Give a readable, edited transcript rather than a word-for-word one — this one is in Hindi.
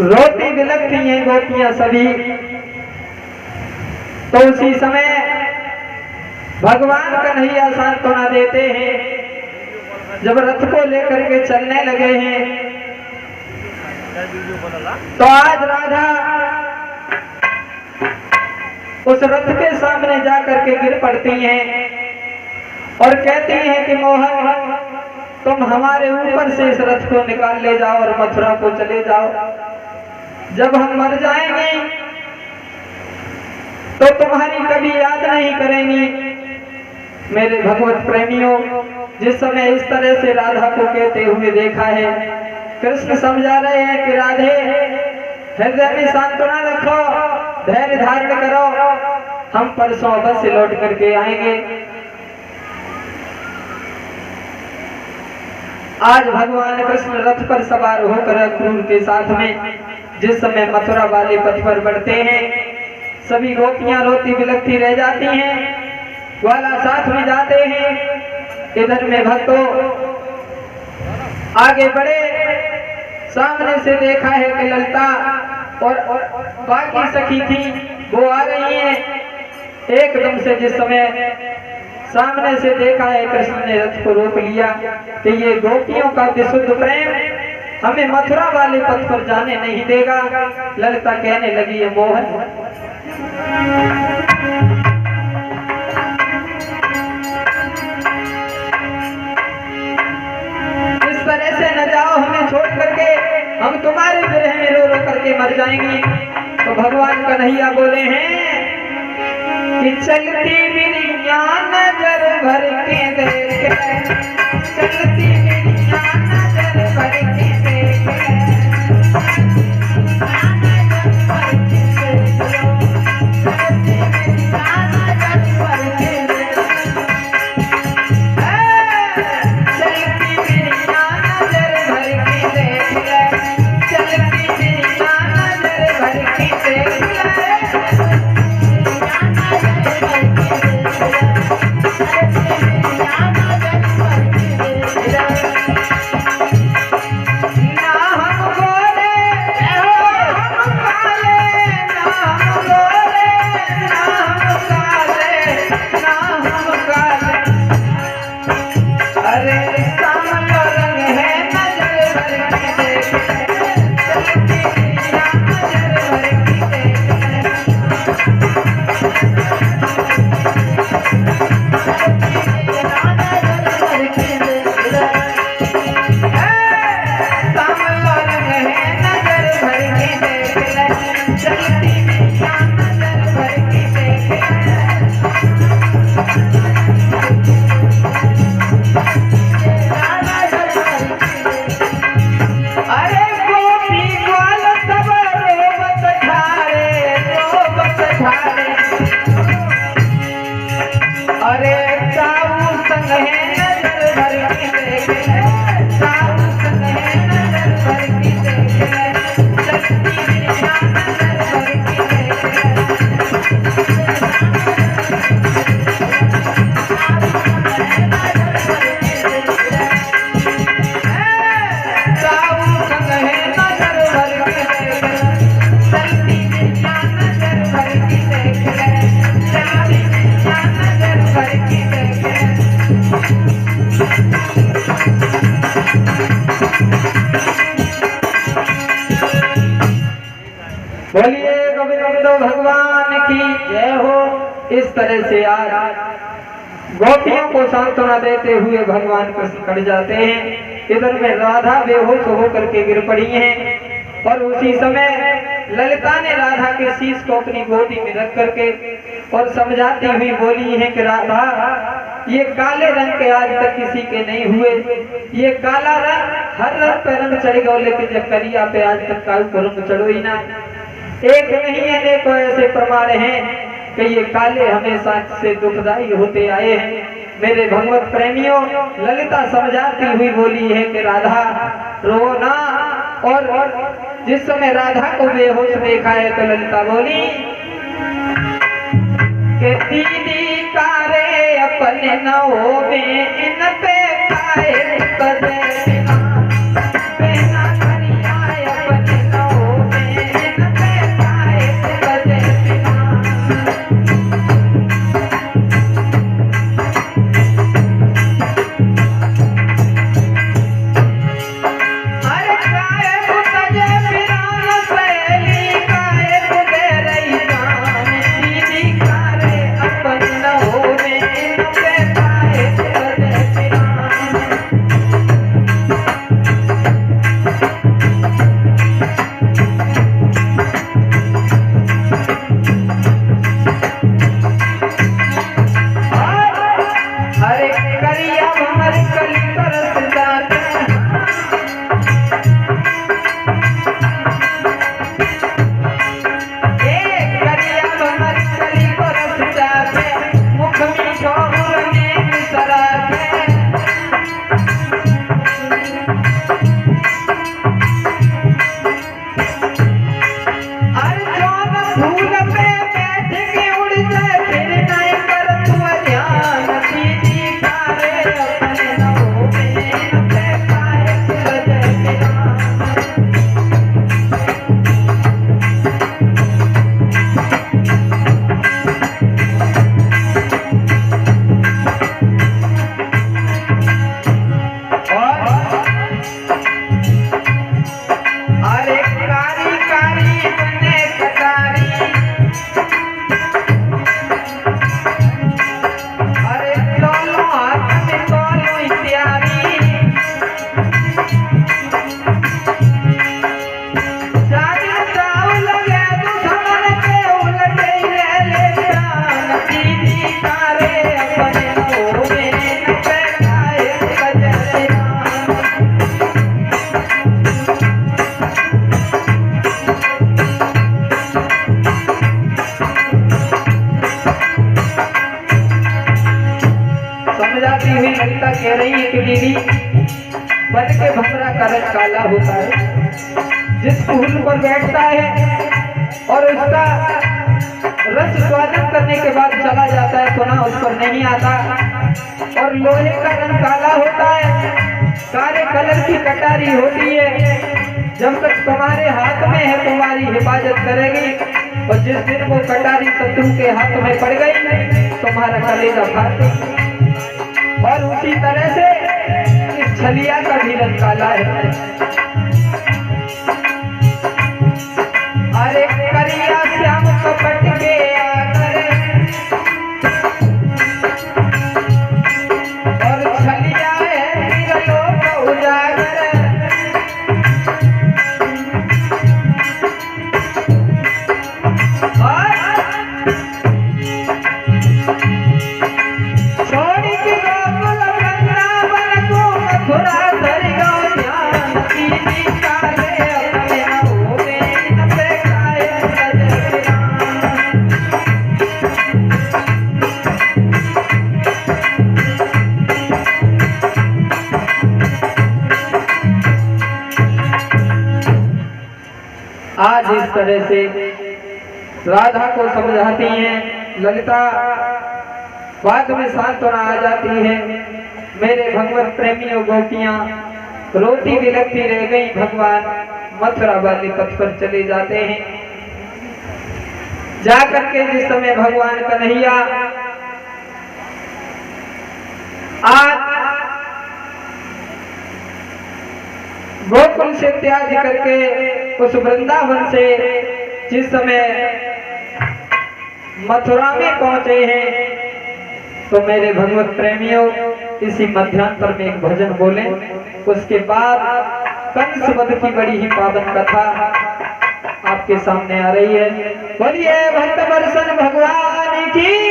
रोती बिलखती हैं गोपियां सभी। तो उसी समय भगवान कन्हैया सांत्वना देते हैं। जब रथ को लेकर के चलने लगे हैं तो आज राधा उस रथ के सामने जाकर के गिर पड़ती हैं और कहती हैं कि मोहन, तुम हमारे ऊपर से इस रथ को निकाल ले जाओ और मथुरा को चले जाओ। जब हम मर जाएंगे तो तुम्हारी कभी याद नहीं करेंगी। मेरे भगवत प्रेमियों, जिस समय इस तरह से राधा को कहते हुए देखा है, कृष्ण समझा रहे हैं कि राधे, हृदय में सांत्वना रखो, धैर्य धारण करो, हम परसों अवश्य लौट करके आएंगे। आज भगवान कृष्ण रथ पर सवार होकर क्रूर के साथ में जिस समय मथुरा वाले पथ पर बढ़ते हैं, सभी गोपियां रोती बिलखती रह जाती हैं, ग्वाला साथ में जाते हैं। इधर में भक्तों आगे बढ़े, सामने से देखा है कि ललिता और बाकी सखी थी वो आ रही हैं। एकदम से जिस समय सामने से देखा है, कृष्ण ने रथ को रोक लिया कि ये गोपियों का विशुद्ध प्रेम हमें मथुरा वाले पथ पर जाने नहीं देगा। ललिता कहने लगी है, मोहन, इस तरह से न जाओ, हमें छोड़ करके, हम तुम्हारे विरह में रो रो करके मर जाएंगे। तो भगवान कन्हैया बोले हैं कि चलती बिरिया नजर भर के देख, चलती बिरिया नजर भर के बोलिए गोविंद भगवान की जय हो। इस तरह से आज गोपियों को सांत्वना देते हुए भगवान कृष्ण कट जाते हैं। इधर में राधा बेहोश होकर के गिर पड़ी हैं और उसी समय ललिता ने राधा के शीश को अपनी गोदी में रख करके और समझाती हुई बोली है कि राधा, ये काले रंग के आज तक किसी के नहीं हुए। ये काला रंग हर रंग पे रंग चढ़ेगा, लेकिन जब करिया पे आज तक काल को रंग चढ़ो ही ना। एक नहीं है, देखो ऐसे प्रमाण हैं कि ये काले हमेशा से दुखदाई होते आए हैं। मेरे भगवत प्रेमियों, ललिता समझाती हुई बोली है कि राधा रो ना। और जिस समय राधा को बेहोश देखा है तो ललिता बोली कि दीदी कारे अपने नौ में इन पे खाए कदे बिना करिया अपने नौ में होता है। जिस फूल पर बैठता है और उसका रस स्वादन करने के बाद चला जाता है पुनः उस पर नहीं आता। और लोहे का रंग काला होता है, काले कलर की कटारी होती है। जब तक तुम्हारे हाथ में है तुम्हारी हिफाजत करेगी, और जिस दिन वो कटारी शत्रु के हाथ में पड़ गई तुम्हारा कलेजा फाट गया। और उसी तरह से इस छलिया का भी रंग काला है। अरे करिया श्याम कपट के आकर और छलिया है त्रिलोक उजागर। छोड़ी के गोकुल वृंदावन को मथुरा धर गो ध्यान दीदी काले अपने होवे नपे खाए सजराम। आज इस तरह से राधा को समझाती हैं, ललिता बाद में सांत्वना आ जाती है। मेरे भगवत प्रेमियों गोपियां रोती बिलखती रह गई, भगवान मथुरा वाले पथ पर चले जाते हैं। जाकर के जिस समय भगवान कन्हैया आज गोकुल से त्याग करके उस वृंदावन से जिस समय मथुरा में पहुंचे हैं, तो मेरे भगवत प्रेमियों इसी मध्यांतर में एक भजन बोले। उसके बाद कंस वध की बड़ी ही पावन कथा आपके सामने आ रही है। बोलिए भक्त दर्शन भगवान की।